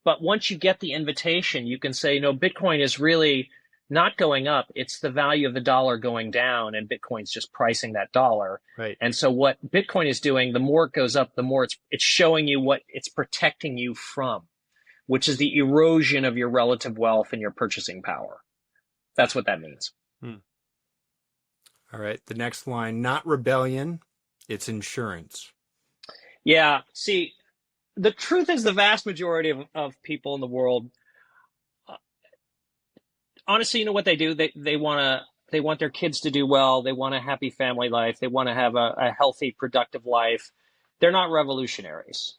once you get the invitation, you can say, no, Bitcoin is really not going up. It's the value of the dollar going down, and Bitcoin's just pricing that dollar. Right. And so what Bitcoin is doing, the more it goes up, the more it's showing you what it's protecting you from, which is the erosion of your relative wealth and your purchasing power. That's what that means. All right. The next line, not rebellion, it's insurance. Yeah. See, the truth is, the vast majority of people in the world, honestly, you know what they do? They want their kids to do well. They want a happy family life. They want to have a healthy, productive life. They're not revolutionaries.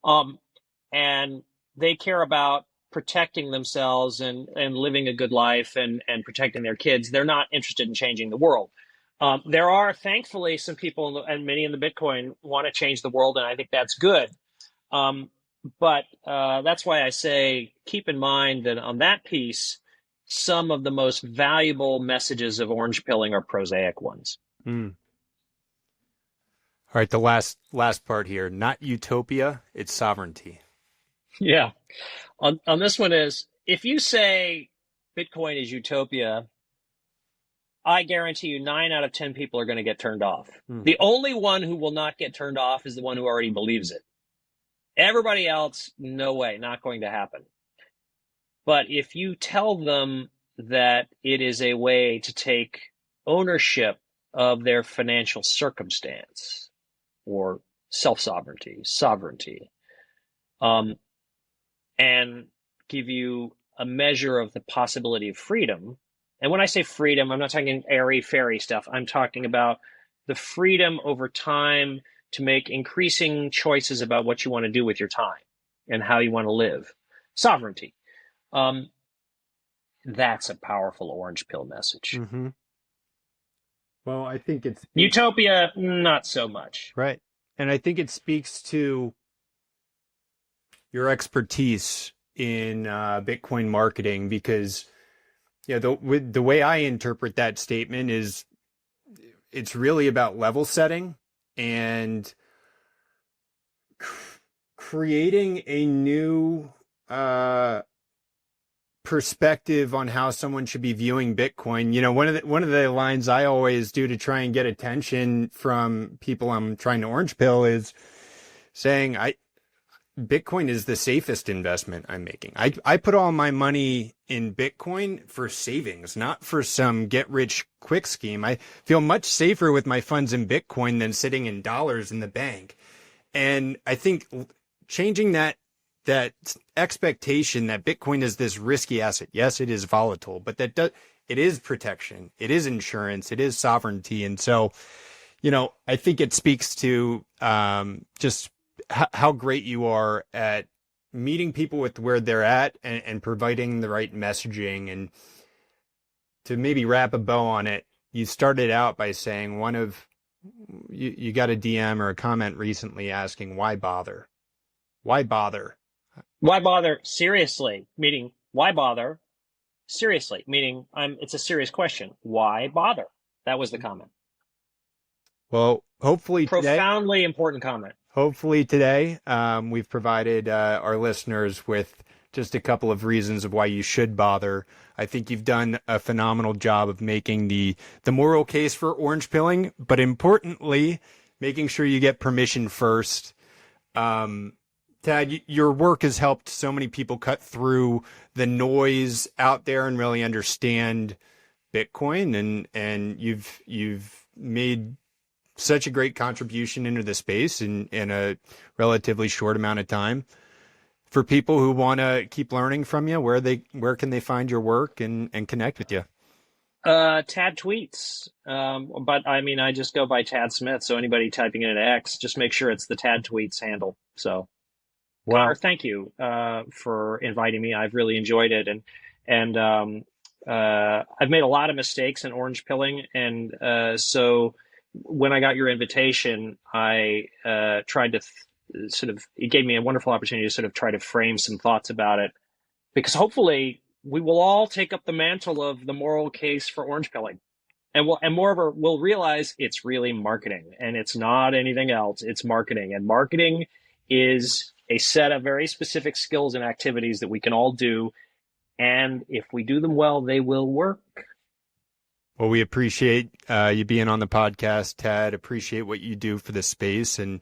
And they care about protecting themselves and living a good life and protecting their kids. They're not interested in changing the world. There are, thankfully, some people, and many in the Bitcoin, want to change the world, and I think that's good. But that's why I say, keep in mind that on that piece, some of the most valuable messages of orange pilling are prosaic ones. All right, the last part here, not utopia, it's sovereignty. Yeah. On this one is, if you say Bitcoin is utopia, I guarantee you 9 out of 10 people are going to get turned off. The only one who will not get turned off is the one who already believes it. Everybody else, no way, not going to happen. But if you tell them that it is a way to take ownership of their financial circumstance, or self-sovereignty, sovereignty, and give you a measure of the possibility of freedom. And when I say freedom, I'm not talking airy-fairy stuff. I'm talking about the freedom over time to make increasing choices about what you want to do with your time and how you want to live. Sovereignty. That's a powerful orange pill message. Mm-hmm. Well, I think it's... Utopia, not so much. Right. And I think it speaks to your expertise in Bitcoin marketing, because the way I interpret that statement is it's really about level setting and creating a new perspective on how someone should be viewing Bitcoin. One of the lines I always do to try and get attention from people I'm trying to orange pill is saying, Bitcoin is the safest investment I'm making. I put all my money in Bitcoin for savings, not for some get rich quick scheme. I feel much safer with my funds in Bitcoin than sitting in dollars in the bank. And I think changing that expectation that Bitcoin is this risky asset. Yes, it is volatile, but it is protection. It is insurance. It is sovereignty. And so, I think it speaks to just how great you are at meeting people with where they're at and providing the right messaging. And to maybe wrap a bow on it, you started out by saying you got a DM or a comment recently asking, why bother? Why bother? Why bother? Seriously, meaning why bother? Seriously, meaning it's a serious question. Why bother? That was the comment. Well, hopefully profoundly important comment. Hopefully today, we've provided our listeners with just a couple of reasons of why you should bother. I think you've done a phenomenal job of making the moral case for orange pilling, but importantly, making sure you get permission first. Tad, your work has helped so many people cut through the noise out there and really understand Bitcoin, and you've made such a great contribution into the space in a relatively short amount of time. For people who want to keep learning from you, where can they find your work and connect with you? Tad tweets. But I just go by Tad Smith. So anybody typing in an X, just make sure it's the Tad tweets handle. So, Connor, thank you for inviting me. I've really enjoyed it. And I've made a lot of mistakes in orange pilling. And so when I got your invitation, I tried to it gave me a wonderful opportunity to sort of try to frame some thoughts about it, because hopefully we will all take up the mantle of the moral case for orange pilling. And moreover, we'll realize it's really marketing, and it's not anything else. It's marketing, and marketing is a set of very specific skills and activities that we can all do. And if we do them well, they will work. Well, we appreciate you being on the podcast, Tad. Appreciate what you do for the space. And,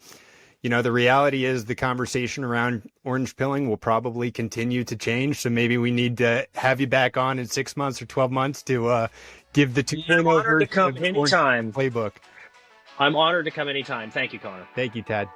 the reality is the conversation around orange pilling will probably continue to change. So maybe we need to have you back on in 6 months or 12 months to give the 2.0 version of the orange playbook. I'm honored to come anytime. Thank you, Connor. Thank you, Tad.